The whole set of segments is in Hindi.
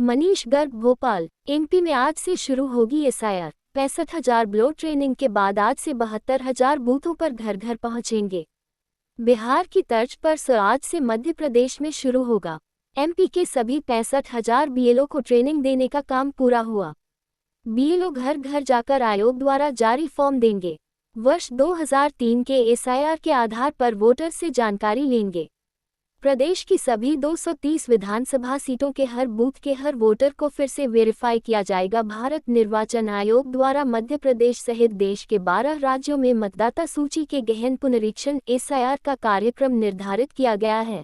मनीष गर्ग, भोपाल। एमपी में आज से शुरू होगी एसआईआर। 65,000 ब्लो ट्रेनिंग के बाद आज से 72,000 बूथों पर घर घर पहुंचेंगे। बिहार की तर्ज पर आज से मध्य प्रदेश में शुरू होगा। एमपी के सभी 65,000 बीएलओ को ट्रेनिंग देने का काम पूरा हुआ। बीएलओ घर घर जाकर आयोग द्वारा जारी फॉर्म देंगे। वर्ष 2003 के एसआईआर के आधार पर वोटर से जानकारी लेंगे। प्रदेश की सभी 230 विधानसभा सीटों के हर बूथ के हर वोटर को फिर से वेरीफाई किया जाएगा। भारत निर्वाचन आयोग द्वारा मध्य प्रदेश सहित देश के 12 राज्यों में मतदाता सूची के गहन पुनरीक्षण एसआईआर का कार्यक्रम निर्धारित किया गया है।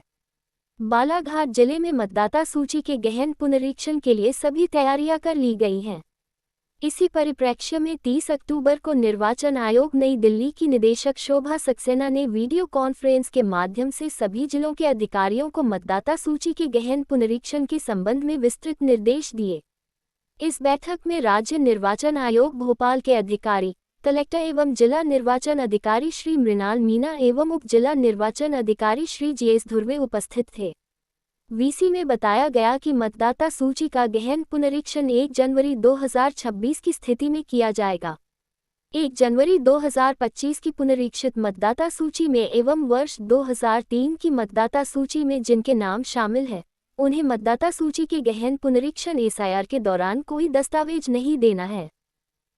बालाघाट जिले में मतदाता सूची के गहन पुनरीक्षण के लिए सभी तैयारियां कर ली गई हैं। इसी परिप्रेक्ष्य में 30 अक्टूबर को निर्वाचन आयोग नई दिल्ली की निदेशक शोभा सक्सेना ने वीडियो कॉन्फ्रेंस के माध्यम से सभी जिलों के अधिकारियों को मतदाता सूची के गहन पुनरीक्षण के संबंध में विस्तृत निर्देश दिए। इस बैठक में राज्य निर्वाचन आयोग भोपाल के अधिकारी, कलेक्टर एवं जिला निर्वाचन अधिकारी श्री मृणाल मीना एवं उप जिला निर्वाचन अधिकारी श्री जीएस धुर्वे उपस्थित थे। वीसी में बताया गया कि मतदाता सूची का गहन पुनरीक्षण 1 जनवरी 2026 की स्थिति में किया जाएगा। 1 जनवरी 2025 की पुनरीक्षित मतदाता सूची में एवं वर्ष 2003 की मतदाता सूची में जिनके नाम शामिल है, उन्हें मतदाता सूची के गहन पुनरीक्षण एसआईआर के दौरान कोई दस्तावेज नहीं देना है।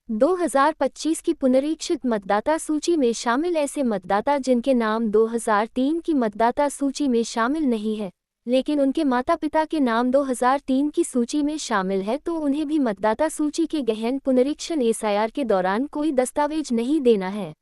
2025 की पुनरीक्षित मतदाता सूची में शामिल ऐसे मतदाता जिनके नाम 2003 की मतदाता सूची में शामिल नहीं है, लेकिन उनके माता पिता के नाम 2003 की सूची में शामिल है, तो उन्हें भी मतदाता सूची के गहन पुनरीक्षण एसआईआर के दौरान कोई दस्तावेज नहीं देना है।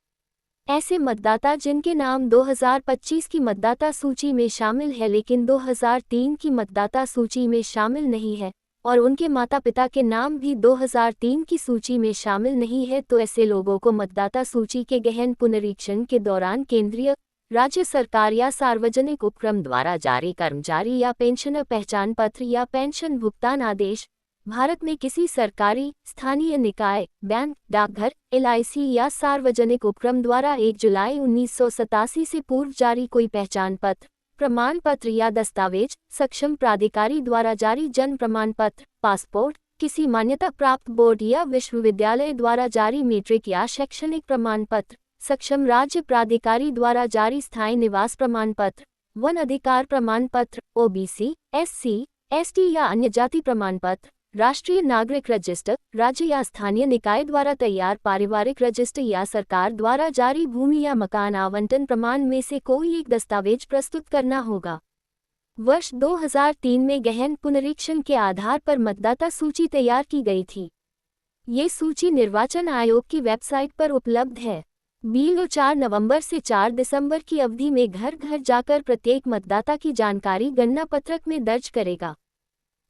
ऐसे मतदाता जिनके नाम 2025 की मतदाता सूची में शामिल है लेकिन 2003 की मतदाता सूची में शामिल नहीं है और उनके माता पिता के नाम भी 2003 की सूची में शामिल नहीं है, तो ऐसे लोगों को मतदाता सूची के गहन पुनरीक्षण के दौरान केंद्रीय, राज्य सरकार या सार्वजनिक उपक्रम द्वारा जारी कर्मचारी या पेंशनर पहचान पत्र या पेंशन भुगतान आदेश, भारत में किसी सरकारी, स्थानीय निकाय, बैंक, डाकघर, एलआईसी या सार्वजनिक उपक्रम द्वारा 1 जुलाई 1987 से पूर्व जारी कोई पहचान पत्र, प्रमाण पत्र या दस्तावेज, सक्षम प्राधिकारी द्वारा जारी जन्म प्रमाण पत्र, पासपोर्ट, किसी मान्यता प्राप्त बोर्ड या विश्वविद्यालय द्वारा जारी मैट्रिक या शैक्षणिक प्रमाण पत्र, सक्षम राज्य प्राधिकारी द्वारा जारी स्थायी निवास प्रमाण पत्र, वन अधिकार प्रमाण पत्र, ओबीसी, एससी, एसटी या अन्य जाति प्रमाण पत्र, राष्ट्रीय नागरिक रजिस्टर, राज्य या स्थानीय निकाय द्वारा तैयार पारिवारिक रजिस्टर या सरकार द्वारा जारी भूमि या मकान आवंटन प्रमाण में से कोई एक दस्तावेज प्रस्तुत करना होगा। वर्ष 2003 में गहन पुनरीक्षण के आधार पर मतदाता सूची तैयार की गई थी। ये सूची निर्वाचन आयोग की वेबसाइट पर उपलब्ध है। बीएलओ 4 नवंबर से 4 दिसंबर की अवधि में घर घर जाकर प्रत्येक मतदाता की जानकारी गणना पत्रक में दर्ज करेगा।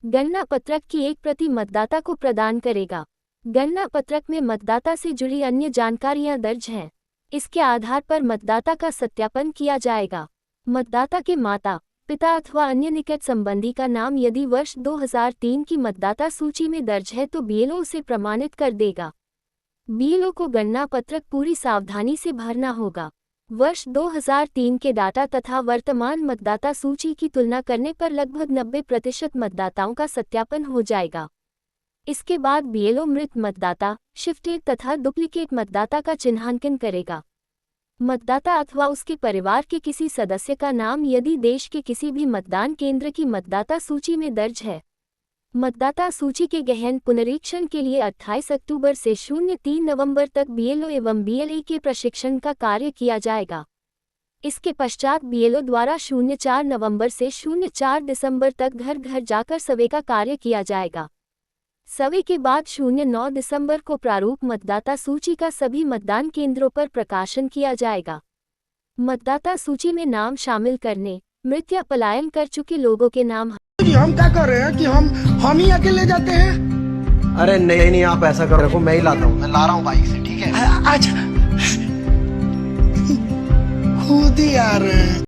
गणना पत्रक की एक प्रति मतदाता को प्रदान करेगा। गणना पत्रक में मतदाता से जुड़ी अन्य जानकारियां दर्ज हैं। इसके आधार पर मतदाता का सत्यापन किया जाएगा। मतदाता के माता पिता अथवा अन्य निकट संबंधी का नाम यदि वर्ष 2003 की मतदाता सूची में दर्ज है तो बीएलओ उसे प्रमाणित कर देगा। बीएलओ को गणना पत्रक पूरी सावधानी से भरना होगा। वर्ष 2003 के डाटा तथा वर्तमान मतदाता सूची की तुलना करने पर लगभग 90% मतदाताओं का सत्यापन हो जाएगा। इसके बाद बीएलओ मृत मतदाता, शिफ्टेड तथा डुप्लीकेट मतदाता का चिन्हांकन करेगा। मतदाता अथवा उसके परिवार के किसी सदस्य का नाम यदि देश के किसी भी मतदान केंद्र की मतदाता सूची में दर्ज है। मतदाता सूची के गहन पुनरीक्षण के लिए 28 अक्टूबर से 03 नवंबर तक बीएलओ एवं बीएलए के प्रशिक्षण का कार्य किया जाएगा। इसके पश्चात बीएलओ द्वारा 04 नवंबर से 04 दिसंबर तक घर घर जाकर सर्वे का कार्य किया जाएगा। सर्वे के बाद 09 दिसंबर को प्रारूप मतदाता सूची का सभी मतदान केंद्रों पर प्रकाशन किया जाएगा। मतदाता सूची में नाम शामिल करने, मृत या पलायन कर चुके लोगों के नाम हम क्या कर रहे हैं कि हम ही आके ले जाते हैं। अरे नहीं, आप ऐसा कर रखो, मैं ही लाता हूँ। मैं ला रहा हूँ बाइक से, ठीक है? अच्छा खुद ही आ रहे हैं।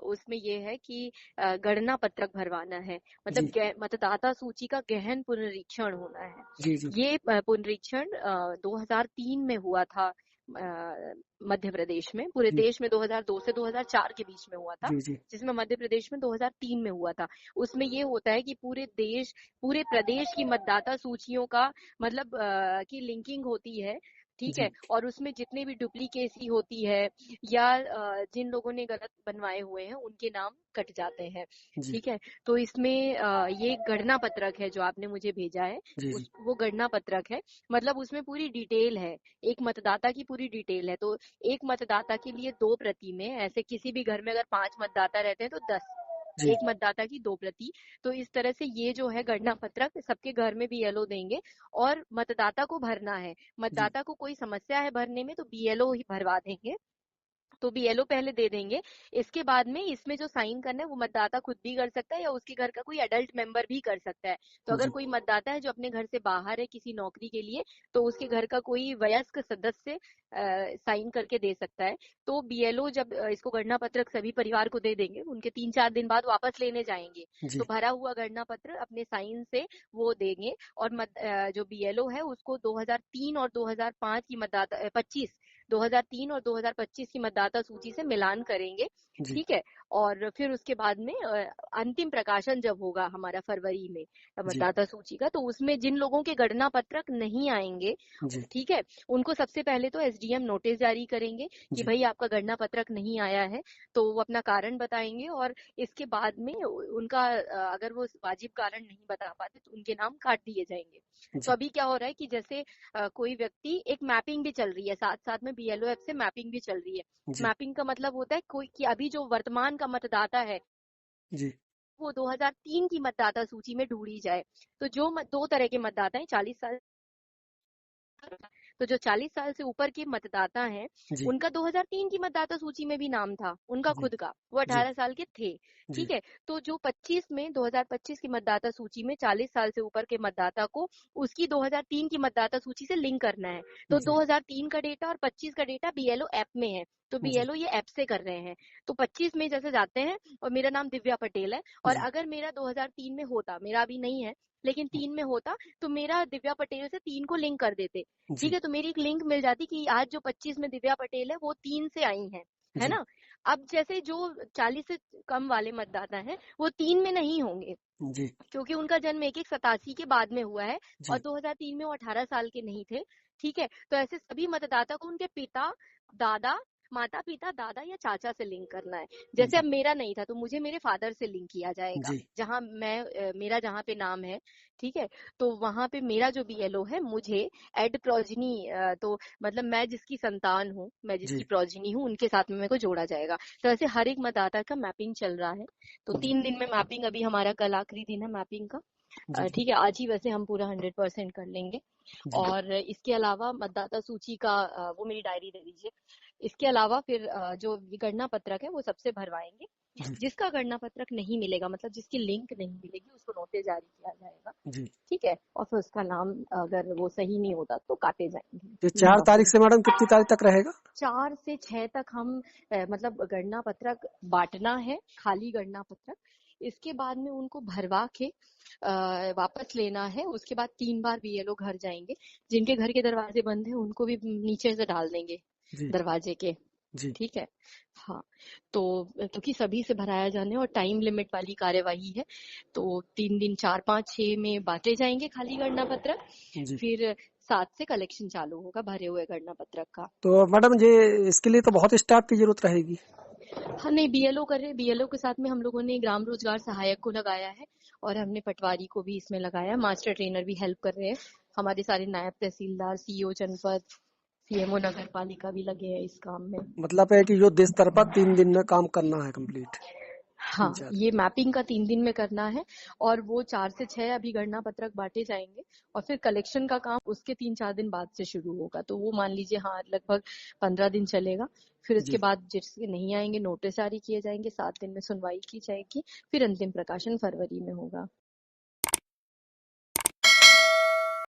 उसमें ये है कि गणना पत्रक भरवाना है, मतलब मतदाता सूची का गहन पुनरीक्षण होना है। जी। ये पुनरीक्षण 2003 में हुआ था। मध्य प्रदेश में। पूरे जी देश में 2002 से 2004 के बीच में हुआ था, जी जी जिसमें मध्य प्रदेश में 2003 में हुआ था। उसमें ये होता है कि पूरे प्रदेश की मतदाता सूचियों का मतलब की लिंकिंग होती है, ठीक है, जी और उसमें जितने भी डुप्लीकेसी होती है या जिन लोगों ने गलत बनवाए हुए हैं उनके नाम कट जाते हैं, जी ठीक है। तो इसमें ये गणना पत्रक है जो आपने मुझे भेजा है, जी जी वो गणना पत्रक है, मतलब उसमें पूरी डिटेल है, एक मतदाता की पूरी डिटेल है। तो एक मतदाता के लिए 2 प्रति में, ऐसे किसी भी घर में अगर 5 मतदाता रहते हैं तो 10, जी एक मतदाता की 2 प्रति। तो इस तरह से ये जो है गणना पत्रक सबके घर में बीएलओ देंगे और मतदाता को भरना है। जी मतदाता को कोई समस्या है भरने में तो बीएलओ ही भरवा देंगे, तो बीएलओ पहले दे देंगे। इसके बाद में इसमें जो साइन करना है वो मतदाता खुद भी कर सकता है या उसके घर का कोई एडल्ट मेंबर भी कर सकता है। तो अगर जी कोई मतदाता है जो अपने घर से बाहर है किसी नौकरी के लिए, तो उसके घर का कोई वयस्क सदस्य साइन करके दे सकता है। तो बीएलओ जब इसको गणना पत्रक सभी परिवार को दे देंगे, उनके 3-4 दिन बाद वापस लेने जाएंगे, जी तो भरा हुआ गणना पत्र अपने साइन से वो देंगे। और जो बीएलओ है उसको 2003 और 2005 की मतदाता 2003 और 2025 की मतदाता सूची से मिलान करेंगे, जी ठीक है। और फिर उसके बाद में अंतिम प्रकाशन जब होगा हमारा फरवरी में जी मतदाता सूची का, तो उसमें जिन लोगों के गणना पत्रक नहीं आएंगे, जी ठीक है, उनको सबसे पहले तो एसडीएम नोटिस जारी करेंगे कि जी भाई आपका गणना पत्रक नहीं आया है, तो वो अपना कारण बताएंगे। और इसके बाद में उनका अगर वो वाजिब कारण नहीं बता पाते तो उनके नाम काट दिए जाएंगे। तो जी अभी क्या हो रहा है कि जैसे कोई व्यक्ति, एक मैपिंग भी चल रही है, साथ साथ में बीएलओ ऐप से मैपिंग भी चल रही है। जी मैपिंग का मतलब होता है कोई कि अभी जो वर्तमान का मतदाता है जी वो 2003 की मतदाता सूची में ढूंढी जाए। तो जो 2 तरह के मतदाता हैं, 40 साल, तो जो 40 साल से ऊपर के मतदाता हैं जी उनका 2003 की मतदाता सूची में भी नाम था, उनका जी खुद का, वो जी 18 साल के थे, जी ठीक है। तो जो 2025 की मतदाता सूची में 40 साल से ऊपर के मतदाता को उसकी 2003 की मतदाता सूची से लिंक करना है। तो जी 2003 का डेटा और 25 का डेटा बीएलओ ऐप में है, तो जी बीएलओ ये ऐप से कर रहे हैं। तो 25 में जैसे जाते हैं और मेरा नाम दिव्या पटेल है, और जी अगर मेरा 2003 में होता, मेरा अभी नहीं है लेकिन 3 में होता, तो मेरा दिव्या पटेल से 3 को लिंक कर देते, ठीक जी है। तो मेरी एक लिंक मिल जाती कि आज जो 25 में दिव्या पटेल है वो 3 से आई है जी ना। अब जैसे जो 40 से कम वाले मतदाता हैं वो 3 में नहीं होंगे, जी क्योंकि उनका जन्म 1187 के बाद में हुआ है और जी 2003 में वो 18 साल के नहीं थे, ठीक है। तो ऐसे सभी मतदाता को उनके पिता, दादा, माता पिता, दादा या चाचा से लिंक करना है। जैसे जी अब मेरा नहीं था तो मुझे मेरे फादर से लिंक किया जाएगा, जी जहां मेरा जहां पे नाम है, ठीक है। तो वहां पे मेरा जो बीएलओ है मुझे एड प्रोजिनी, तो मतलब मैं जिसकी संतान हूँ, मैं जिसकी जी प्रोजिनी हूँ, उनके साथ में मेरे को जोड़ा जाएगा। तो ऐसे हर एक मतदाता का मैपिंग चल रहा है। तो जी 3 दिन में मैपिंग, अभी हमारा कल आखिरी दिन है मैपिंग का, जी ठीक है। आज ही वैसे हम पूरा 100% कर लेंगे। जी और इसके अलावा मतदाता सूची का वो मेरी डायरी दे दीजिए। इसके अलावा फिर जो ये गणना पत्रक है वो सबसे भरवाएंगे। जी जिसका गणना पत्रक नहीं मिलेगा, मतलब जिसकी लिंक नहीं मिलेगी, उसको नोटिस जारी किया जाएगा, जी ठीक है। और फिर उसका नाम अगर वो सही नहीं होता तो काटे जाएंगे, ये ये 4 तारीख प्रोसेस। से मैडम कितनी तारीख तक रहेगा? 4 से 6 तक हम मतलब गणना पत्रक बांटना है, खाली गणना पत्रक। इसके बाद में उनको भरवा के वापस लेना है। उसके बाद 3 बार बीएलओ घर जाएंगे। जिनके घर के दरवाजे बंद हैं उनको भी नीचे से डाल देंगे जी दरवाजे के, जी ठीक है। हाँ, तो क्योंकि सभी से भराया जाने और टाइम लिमिट वाली कार्यवाही है, तो 3 दिन 4, 5, 6 में बांटे जाएंगे खाली गणना पत्रक। जी फिर 7 से कलेक्शन चालू होगा भरे हुए गणना पत्रक का। तो मैडम ये इसके लिए तो बहुत स्टाफ की जरूरत रहेगी। हाँ नहीं, बीएलओ कर रहे हैं। बीएलओ के साथ में हम लोगों ने ग्राम रोजगार सहायक को लगाया है और हमने पटवारी को भी इसमें लगाया है। मास्टर ट्रेनर भी हेल्प कर रहे हैं। हमारे सारे नायब तहसीलदार, सीईओ जनपद, सीएमओ नगर पालिका भी लगे हैं इस काम में। मतलब है कि युद्ध स्तर पर 3 दिन में काम करना है कंप्लीट। हाँ, 3-4 ये मैपिंग का 3 दिन में करना है और वो 4 से 6 अभी गणना पत्रक बांटे जाएंगे और फिर कलेक्शन का काम उसके 3-4 दिन बाद से शुरू होगा। तो वो मान लीजिए हाँ लगभग 15 दिन चलेगा। फिर उसके जी बाद जिसके नहीं आएंगे नोटिस जारी किए जाएंगे, 7 दिन में सुनवाई की जाएगी, फिर अंतिम प्रकाशन फरवरी में होगा।